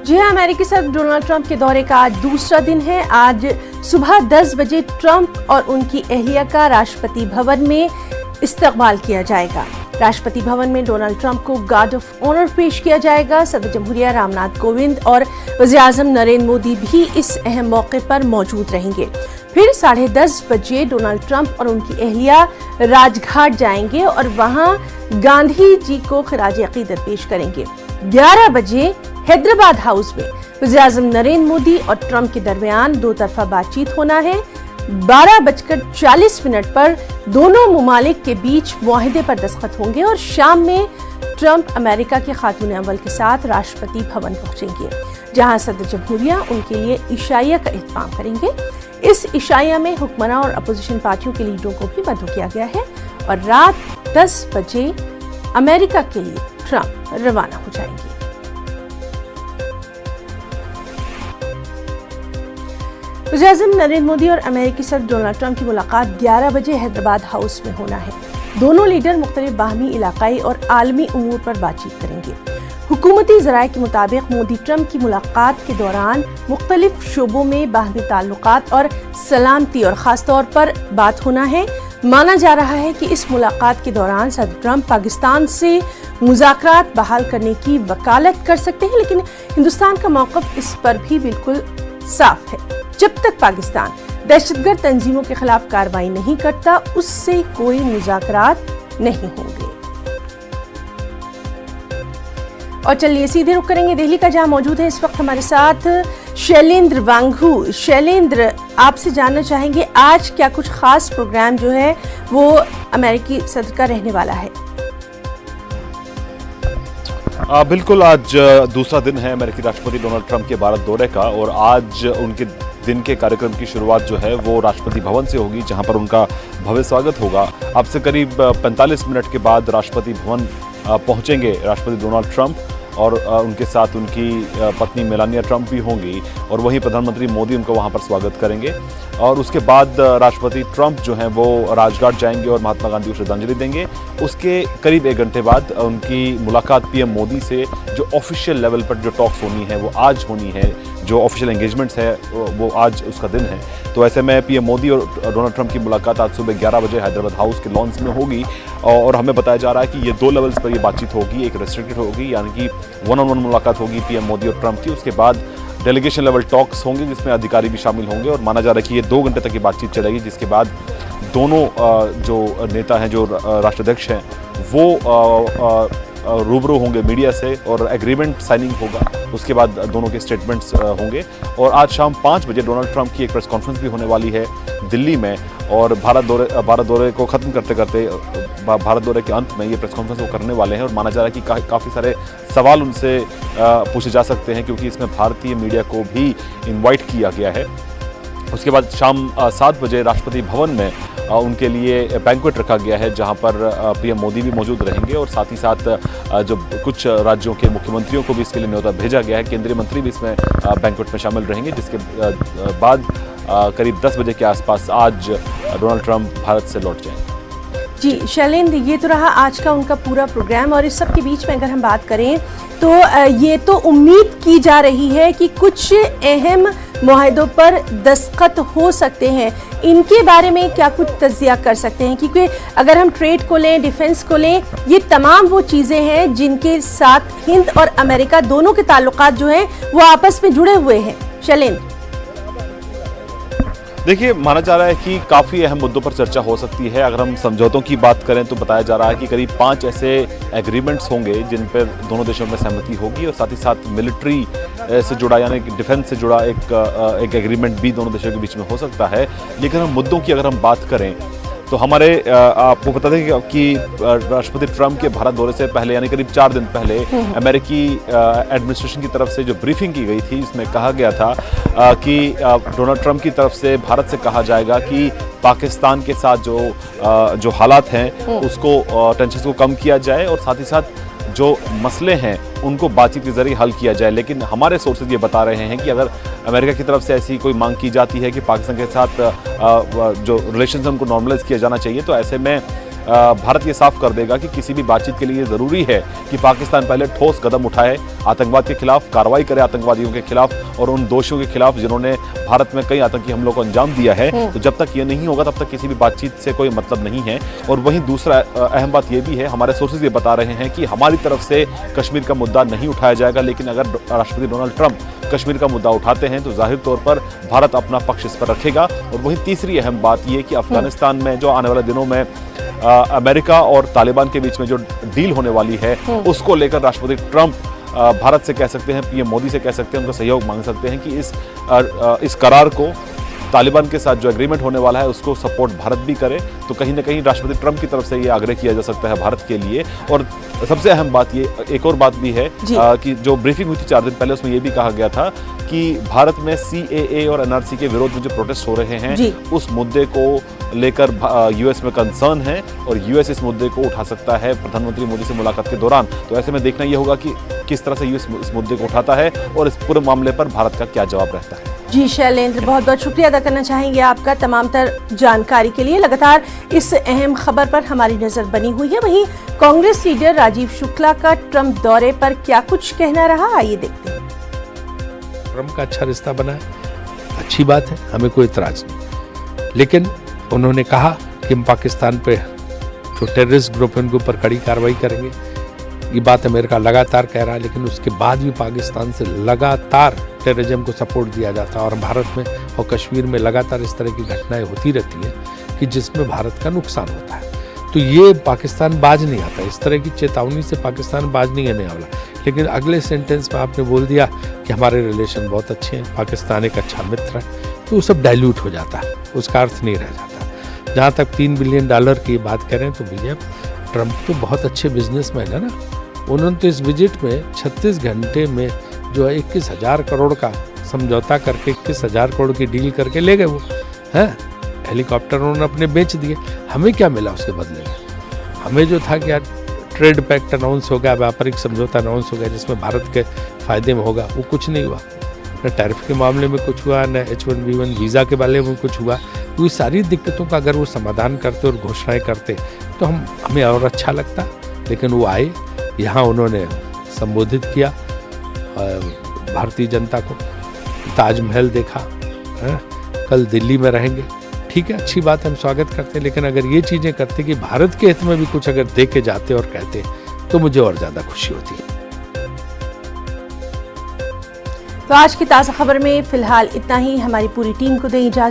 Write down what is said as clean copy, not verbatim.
जी हाँ, अमेरिकी सदर डोनाल्ड ट्रंप के दौरे का आज दूसरा दिन है। आज सुबह 10 बजे ट्रंप और उनकी अहलिया का राष्ट्रपति भवन में इस्तकबाल किया जाएगा। राष्ट्रपति भवन में डोनाल्ड ट्रंप को गार्ड ऑफ ऑनर पेश किया जाएगा। सदर जमहूरिया रामनाथ कोविंद और वज़ीर-ए-आज़म नरेंद्र मोदी भी इस अहम मौके पर मौजूद रहेंगे। फिर 10:30 बजे डोनाल्ड ट्रंप और उनकी अहलिया राजघाट जाएंगे और वहां गांधी जी को खिराज अकीदत पेश करेंगे। 11 बजे हैदराबाद हाउस में वज़ीर-ए-आज़म नरेंद्र मोदी और ट्रंप के दरमियान दो तरफा बातचीत होना है। 12:40 पर दोनों मुमालिक के बीच मुआहदे पर दस्तखत होंगे और शाम में ट्रंप अमेरिका के खातून अव्वल के साथ राष्ट्रपति भवन पहुंचेंगे, जहां सदर जमहूरिया उनके लिए इशाइया का एहतमाम करेंगे। इस इशाइया में हुक्मरान और अपोजिशन पार्टियों के लीडरों को भी मदऊ किया गया है और रात 10 बजे अमेरिका के लिए ट्रंप रवाना हो जाएंगे। वज़ीर-ए-आज़म नरेंद्र मोदी और अमेरिकी सदर डोनाल्ड ट्रंप की मुलाकात 11 बजे हैदराबाद हाउस में होना है। दोनों लीडर मुख्तलिफ बाहमी, इलाकाई और आलमी उमूर पर बातचीत करेंगे। हुकूमती ज़राए के मुताबिक मोदी ट्रंप की मुलाकात के दौरान मुख्तलिफ शोबों में बाहमी ताल्लुकात और सलामती और ख़ास तौर पर बात होना है। माना जा रहा है कि इस मुलाकात के दौरान सदर ट्रंप पाकिस्तान से मुज़ाकरात बहाल करने की वकालत कर सकते हैं, लेकिन हिंदुस्तान का मौक़िफ़ इस पर भी बिल्कुल साफ है। जब तक पाकिस्तान दहशतगर्द तंजीमों के खिलाफ कार्रवाई नहीं करता, उससे कोई मुज़ाकरात नहीं होंगे। और चलिए सीधे रुख करेंगे दिल्ली का, जहां मौजूद है इस वक्त हमारे साथ शैलेंद्र वांगू। शैलेंद्र, आपसे जानना चाहेंगे आज क्या कुछ खास प्रोग्राम जो है वो अमेरिकी सदर का रहने वाला है? बिल्कुल, आज दूसरा दिन है अमेरिकी राष्ट्रपति डोनाल्ड ट्रंप के भारत दौरे का और आज उनके दिन के कार्यक्रम की शुरुआत जो है वो राष्ट्रपति भवन से होगी, जहां पर उनका भव्य स्वागत होगा। अब से करीब 45 मिनट के बाद राष्ट्रपति भवन पहुंचेंगे राष्ट्रपति डोनाल्ड ट्रंप और उनके साथ उनकी पत्नी मेलानिया ट्रंप भी होंगी और वहीं प्रधानमंत्री मोदी उनको वहां पर स्वागत करेंगे। और उसके बाद राष्ट्रपति ट्रंप जो हैं वो राजघाट जाएंगे और महात्मा गांधी को श्रद्धांजलि देंगे। उसके करीब 1 घंटे बाद उनकी मुलाकात पीएम मोदी से जो ऑफिशियल लेवल पर जो टॉक्स होनी है वो आज होनी है, जो ऑफिशियल एंगेजमेंट्स है वो आज उसका दिन है। तो ऐसे में पीएम मोदी और डोनाल्ड ट्रंप की मुलाकात आज सुबह 11 बजे हैदराबाद हाउस के लॉन्स में होगी और हमें बताया जा रहा है कि ये 2 लेवल्स पर ये बातचीत होगी। एक रेस्ट्रिक्टेड होगी, यानी कि 1-on-1 मुलाकात होगी पीएम मोदी और ट्रंप की। उसके बाद डेलीगेशन लेवल टॉक्स होंगे जिसमें अधिकारी भी शामिल होंगे और माना जा रहा है कि ये 2 घंटे तक ये बातचीत चलेगी, जिसके बाद दोनों जो नेता हैं, जो राष्ट्राध्यक्ष हैं, वो रूबरू होंगे मीडिया से और एग्रीमेंट साइनिंग होगा। उसके बाद दोनों के स्टेटमेंट्स होंगे और आज शाम 5 बजे डोनाल्ड ट्रंप की एक प्रेस कॉन्फ्रेंस भी होने वाली है दिल्ली में और भारत दौरे को ख़त्म करते करते भारत दौरे के अंत में ये प्रेस कॉन्फ्रेंस वो करने वाले हैं और माना जा रहा है कि काफ़ी सारे सवाल उनसे पूछे जा सकते हैं, क्योंकि इसमें भारतीय मीडिया को भी इन्वाइट किया गया है। उसके बाद शाम 7 बजे राष्ट्रपति भवन में उनके लिए बैंक्वेट रखा गया है, जहां पर पीएम मोदी भी मौजूद रहेंगे और साथ ही साथ जो कुछ राज्यों के मुख्यमंत्रियों को भी इसके लिए न्योता भेजा गया है। केंद्रीय मंत्री भी इसमें बैंक्वेट में शामिल रहेंगे, जिसके बाद करीब 10 बजे के आसपास आज डोनाल्ड ट्रंप भारत से लौट जाएंगे। जी शैलेंद्र, ये तो रहा आज का उनका पूरा प्रोग्राम और इस सब के बीच में अगर हम बात करें तो ये तो उम्मीद की जा रही है कि कुछ अहम मुआहदों पर दस्तखत हो सकते हैं। इनके बारे में क्या कुछ तज्जिया कर सकते हैं? क्योंकि अगर हम ट्रेड को लें, डिफेंस को लें, ये तमाम वो चीज़ें हैं जिनके साथ हिंद और अमेरिका दोनों के ताल्लुकात जो हैं वो आपस में जुड़े हुए हैं। शैलेंद्र, देखिए, माना जा रहा है कि काफ़ी अहम मुद्दों पर चर्चा हो सकती है। अगर हम समझौतों की बात करें तो बताया जा रहा है कि करीब 5 ऐसे एग्रीमेंट्स होंगे जिन पर दोनों देशों में सहमति होगी और साथ ही साथ मिलिट्री से जुड़ा यानी कि डिफेंस से जुड़ा एक एग्रीमेंट भी दोनों देशों के बीच में हो सकता है। लेकिन हम मुद्दों की अगर हम बात करें तो हमारे आपको बता दें कि राष्ट्रपति ट्रंप के भारत दौरे से पहले यानी करीब 4 दिन पहले अमेरिकी एडमिनिस्ट्रेशन की तरफ से जो ब्रीफिंग की गई थी, इसमें कहा गया था कि डोनाल्ड ट्रंप की तरफ से भारत से कहा जाएगा कि पाकिस्तान के साथ जो हालात हैं उसको टेंशन को कम किया जाए और साथ ही साथ जो मसले हैं उनको बातचीत के जरिए हल किया जाए। लेकिन हमारे सोर्सेज ये बता रहे हैं कि अगर अमेरिका की तरफ से ऐसी कोई मांग की जाती है कि पाकिस्तान के साथ जो रिलेशंस हैं उनको नॉर्मलाइज किया जाना चाहिए, तो ऐसे में भारत ये साफ कर देगा कि किसी भी बातचीत के लिए ज़रूरी है कि पाकिस्तान पहले ठोस कदम उठाए, आतंकवाद के खिलाफ कार्रवाई करे, आतंकवादियों के खिलाफ और उन दोषियों के खिलाफ जिन्होंने भारत में कई आतंकी हमलों को अंजाम दिया है। तो जब तक ये नहीं होगा तब तक किसी भी बातचीत से कोई मतलब नहीं है। और वहीं दूसरा अहम बात ये भी है, हमारे सोर्सेज ये बता रहे हैं कि हमारी तरफ से कश्मीर का मुद्दा नहीं उठाया जाएगा, लेकिन अगर राष्ट्रपति डोनाल्ड ट्रंप कश्मीर का मुद्दा उठाते हैं तो जाहिर तौर पर भारत अपना पक्ष इस पर रखेगा। और वहीं तीसरी अहम बात ये कि अफगानिस्तान में जो आने वाले दिनों में अमेरिका और तालिबान के बीच में जो डील होने वाली है उसको लेकर राष्ट्रपति ट्रंप भारत से कह सकते हैं, पीएम मोदी से कह सकते हैं, उनका सहयोग मांग सकते हैं कि इस करार को, तालिबान के साथ जो एग्रीमेंट होने वाला है उसको सपोर्ट भारत भी करे। तो कहीं ना कहीं राष्ट्रपति ट्रंप की तरफ से ये आग्रह किया जा सकता है भारत के लिए। और सबसे अहम बात ये, एक और बात भी है कि जो ब्रीफिंग हुई थी 4 दिन पहले, उसमें ये भी कहा गया था कि भारत में CAA और NRC के विरोध में जो प्रोटेस्ट हो रहे हैं उस मुद्दे को लेकर यूएस में कंसर्न है और यूएस इस मुद्दे को उठा सकता है प्रधानमंत्री मोदी से मुलाकात के दौरान। तो ऐसे में देखना ये होगा कि किस तरह से यूएस इस मुद्दे को उठाता है और इस पूरे मामले पर भारत का क्या जवाब रहता है। जी शैलेंद्र, बहुत बहुत शुक्रिया अदा करना चाहेंगे आपका तमाम तर जानकारी के लिए। लगातार इस अहम खबर पर हमारी नजर बनी हुई है। वहीं कांग्रेस लीडर राजीव शुक्ला का ट्रंप दौरे पर क्या कुछ कहना रहा, आइए देखते हैं। ट्रंप का अच्छा रिश्ता बना है, अच्छी बात है, हमें कोई इतराज नहीं। लेकिन उन्होंने कहा कि हम पाकिस्तान पे जो टेररिस्ट ग्रुप है उनके ऊपर कड़ी कार्रवाई करेंगे। ये बात अमेरिका लगातार कह रहा है, लेकिन उसके बाद भी पाकिस्तान से लगातार टेररिज्म को सपोर्ट दिया जाता है और भारत में और कश्मीर में लगातार इस तरह की घटनाएं होती रहती हैं कि जिसमें भारत का नुकसान होता है। तो ये पाकिस्तान बाज नहीं आता, इस तरह की चेतावनी से पाकिस्तान बाज नहीं आने वाला। लेकिन अगले सेंटेंस में आपने बोल दिया कि हमारे रिलेशन बहुत अच्छे हैं, पाकिस्तान एक अच्छा मित्र है, तो वो सब डाइल्यूट हो जाता है, उसका अर्थ नहीं रह जाता। जहाँ तक $3 बिलियन की बात करें तो भैया ट्रंप तो बहुत अच्छे बिजनेसमैन है ना। उन्होंने तो इस विजिट में 36 घंटे में जो है 21,000 करोड़ का समझौता करके 21,000 करोड़ की डील करके ले गए वो हैं। हेलीकॉप्टर उन्होंने अपने बेच दिए। हमें क्या मिला उसके बदले में? हमें जो था कि यार ट्रेड पैक्ट अनाउंस हो गया, व्यापारिक समझौता अनाउंस हो गया जिसमें भारत के फायदे में होगा, वो कुछ नहीं हुआ। न टैरिफ के मामले में कुछ हुआ, न H1B1 वीज़ा के बारे में कुछ हुआ। तो ये सारी दिक्कतों का अगर वो समाधान करते और घोषणाएं करते तो हमें और अच्छा लगता। लेकिन वो आए, यहाँ उन्होंने संबोधित किया भारतीय जनता को, ताजमहल देखा, कल दिल्ली में रहेंगे, ठीक है, अच्छी बात है, हम स्वागत करते हैं। लेकिन अगर ये चीज़ें करते कि भारत के हित में भी कुछ अगर दे के जाते और कहते तो मुझे और ज़्यादा खुशी होती है। तो आज की ताज़ा खबर में फिलहाल इतना ही। हमारी पूरी टीम को दें इजाज़त।